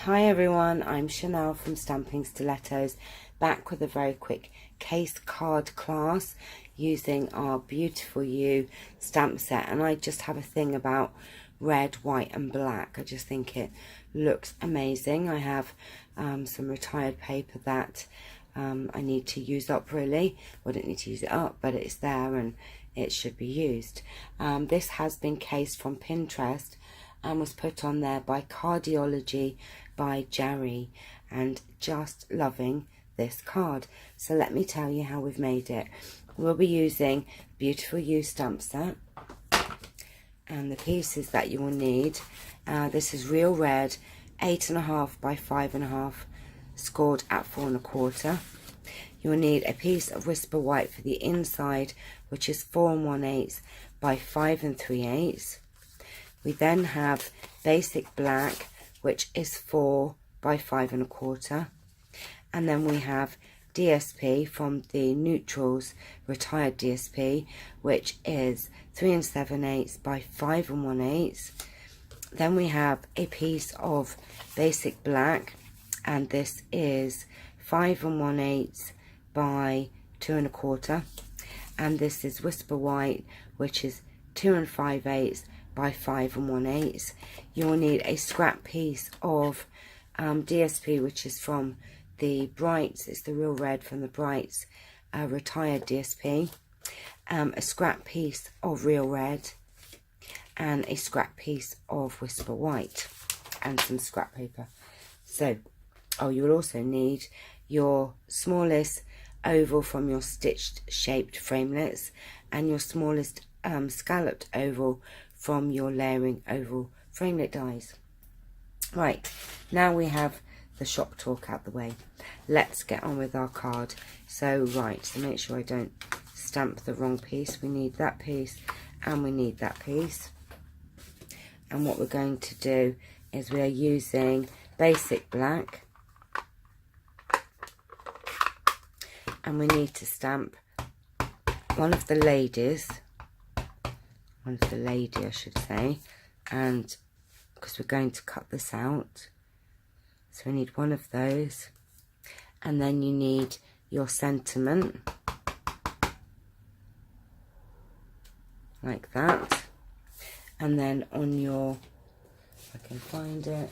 Hi everyone, I'm Chanel from Stamping Stilettos, back with a very quick case card class using our Beautiful You stamp set. And I just have a thing about red, white and black. I just think it looks amazing. I have some retired paper that I need to use up really. Well, I don't need to use it up, but it's there and it should be used. This has been cased from Pinterest and was put on there by Cardiology by Jerry, and just loving this card. So let me tell you how we've made it. We'll be using Beautiful You stamp set, and the pieces that you will need, this is real red, 8.5 by 5.5, scored at 4 1/4. You will need a piece of Whisper White for the inside, which is 4 1/8 by 5 3/8. We then have basic black, which is 4 by 5 1/4. And then we have DSP from the Neutrals retired DSP, which is 3 7/8 by 5 1/8. Then we have a piece of basic black, and this is 5 1/8 by 2 1/4. And this is Whisper White, which is 2 5/8 by 5 1/8. You will need a scrap piece of DSP, which is from the Brights. It's the real red from the Brights retired DSP. A scrap piece of real red, and a scrap piece of Whisper White, and some scrap paper. So, you will also need your smallest oval from your stitched shaped framelits, and your smallest scalloped oval from your layering oval framelit dies. Right, now we have the shop talk out the way. Let's get on with our card. So make sure I don't stamp the wrong piece. We need that piece and we need that piece. And what we're going to do is we are using basic black, and we need to stamp one of the lady I should say, and because we're going to cut this out, so we need one of those. And then you need your sentiment, like that. And then on your, if I can find it,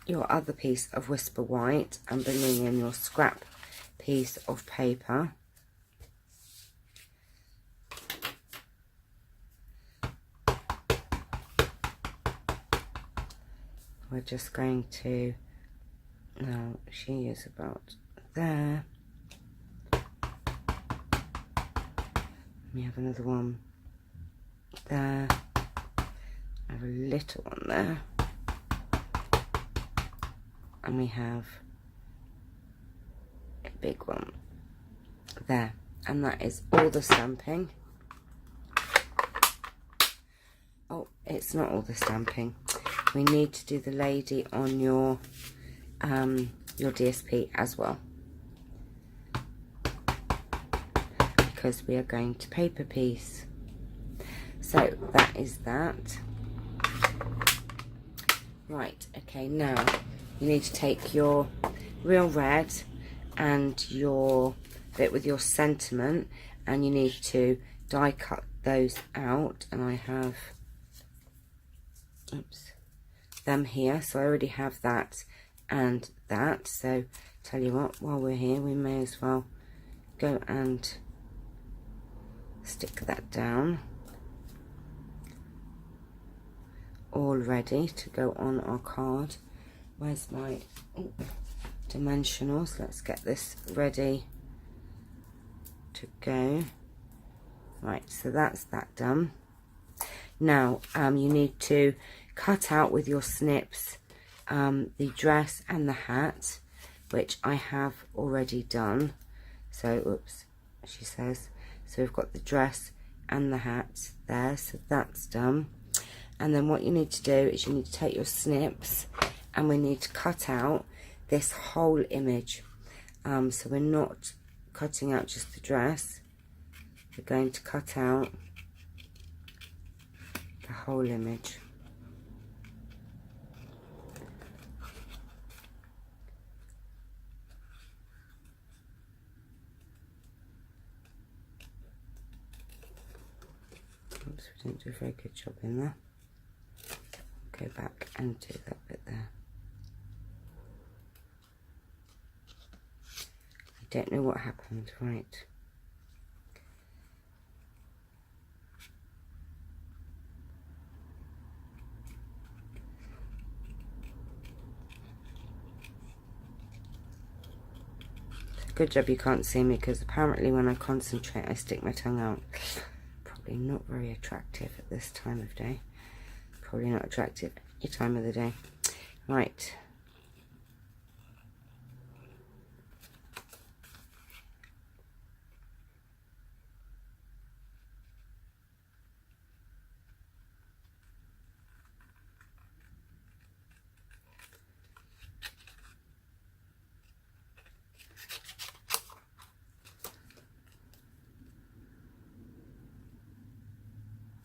your other piece of Whisper White, and bringing in your scrap piece of paper. We're just going to, now she is about there. We have another one there. I have a little one there. And we have a big one there. And that is all the stamping. Oh, it's not all the stamping. We need to do the lady on your DSP as well, because we are going to paper piece. So that is that. Right, okay, now you need to take your real red and your bit with your sentiment, and you need to die cut those out. And I have, oops, them here, so I already have that and that. So tell you what, while we're here, we may as well go and stick that down, all ready to go on our card. Where's my dimensionals? Let's get this ready to go. Right, so that's that done. Now you need to cut out with your snips the dress and the hat, which I have already done. So, oops, she says. So we've got the dress and the hat there, so that's done. And then what you need to do is you need to take your snips, and we need to cut out this whole image. So we're not cutting out just the dress, we're going to cut out the whole image. Oops, we didn't do a very good job in there. Go back and do that bit there. I don't know what happened, right. Good job you can't see me, because apparently when I concentrate I stick my tongue out. Probably not very attractive at this time of day. Probably not attractive any time of the day. Right.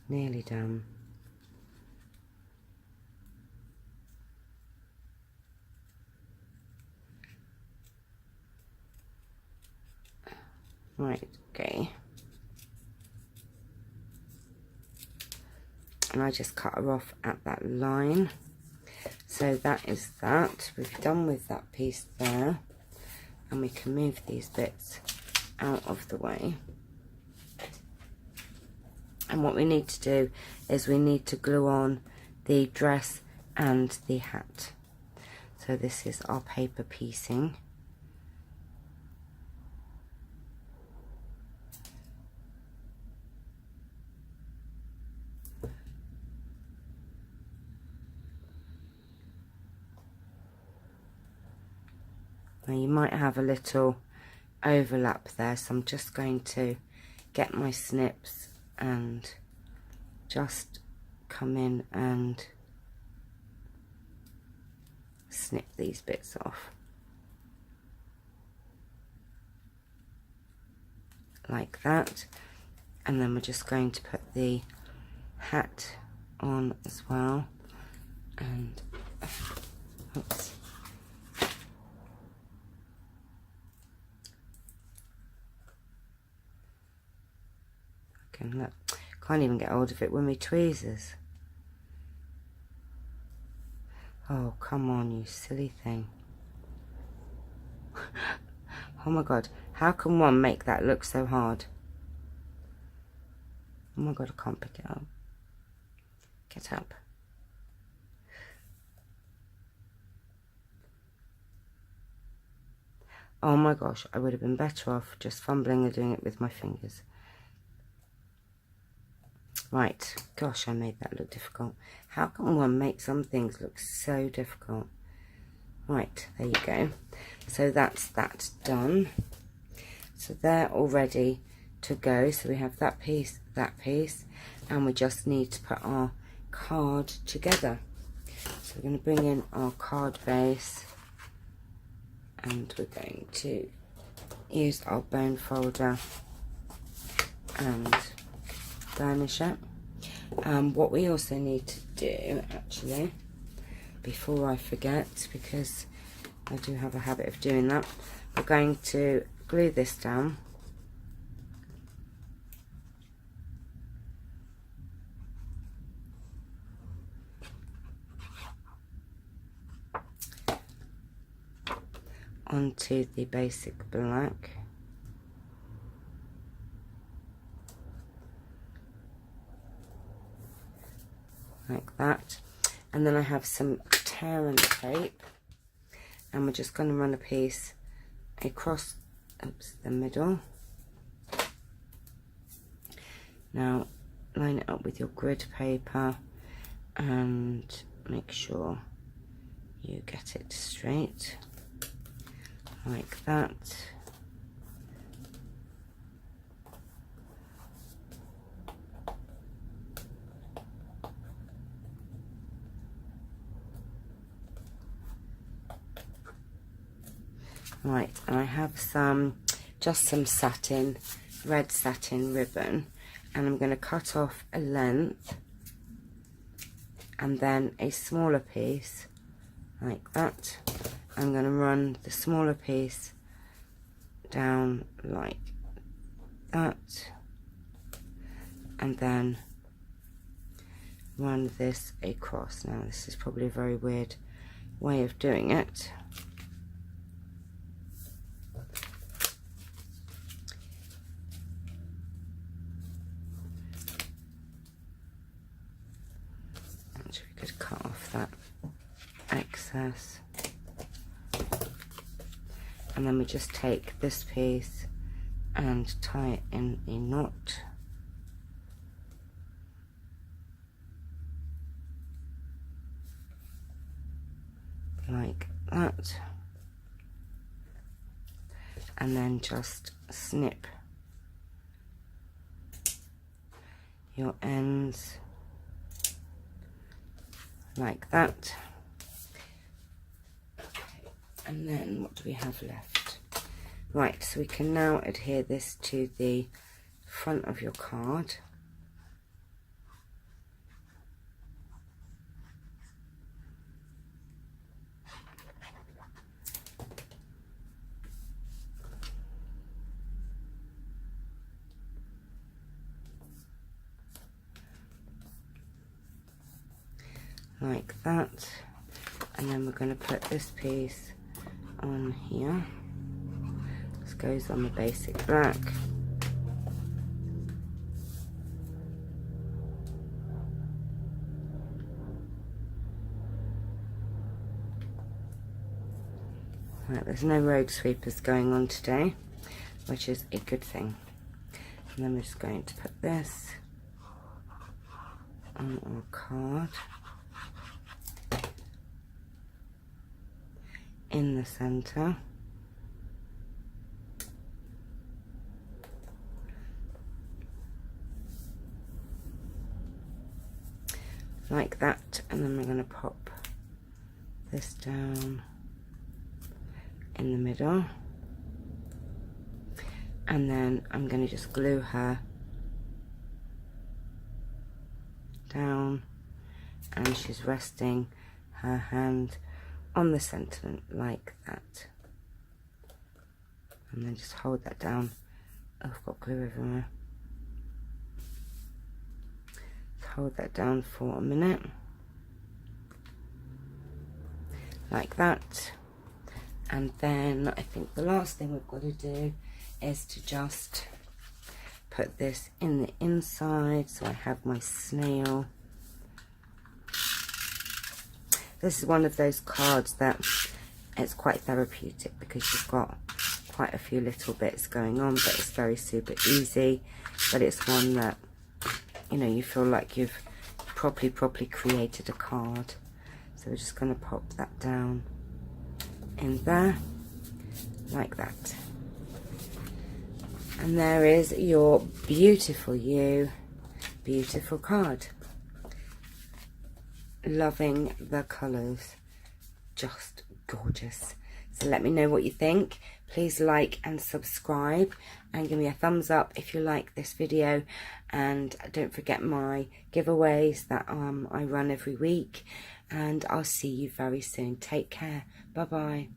Nearly done. Right, okay. And I just cut her off at that line. So that is that. We've done with that piece there. And we can move these bits out of the way. And what we need to do is we need to glue on the dress and the hat. So this is our paper piecing. Now you might have a little overlap there, so I'm just going to get my snips and just come in and snip these bits off like that. And then we're just going to put the hat on as well, and oops. Look, can't even get hold of it with my tweezers. Oh, come on, you silly thing. Oh my god, how can one make that look so hard? Oh my god, I can't pick it up. Get up. Oh my gosh, I would have been better off just fumbling and doing it with my fingers. Right, gosh, I made that look difficult. How can one make some things look so difficult? Right, there you go. So that's that done. So they're all ready to go. So we have that piece, and we just need to put our card together. So we're going to bring in our card base, and we're going to use our bone folder and burnish it. What we also need to do, actually, before I forget, because I do have a habit of doing that, we're going to glue this down. Onto the basic black. Like that. And then I have some tear and tape, and we're just going to run a piece across the middle. Now line it up with your grid paper and make sure you get it straight like that. Right, and I have just some satin, red satin ribbon, and I'm going to cut off a length and then a smaller piece like that. I'm going to run the smaller piece down like that, and then run this across. Now this is probably a very weird way of doing it. Actually, we could cut off that excess, and then we just take this piece and tie it in a knot. Like that, and then just snip your ends like that. Okay. And then what do we have left? Right, so we can now adhere this to the front of your card. Like that, and then we're going to put this piece on here. This goes on the basic black. Right, there's no road sweepers going on today, which is a good thing. And then we're just going to put this on our card in the center, like that, and then we're going to pop this down in the middle, and then I'm going to just glue her down, and she's resting her hand on the sentiment like that, and then just hold that down. Oh, I've got glue everywhere. Just hold that down for a minute like that, and then I think the last thing we've got to do is to just put this in the inside. So I have my snail. This is one of those cards that it's quite therapeutic because you've got quite a few little bits going on, but it's very super easy. But it's one that, you know, you feel like you've properly created a card. So we're just going to pop that down in there like that. And there is your beautiful beautiful card. Loving the colours, just gorgeous. So let me know what you think. Please like and subscribe, and give me a thumbs up if you like this video, and don't forget my giveaways that I run every week, and I'll see you very soon. Take care. Bye bye.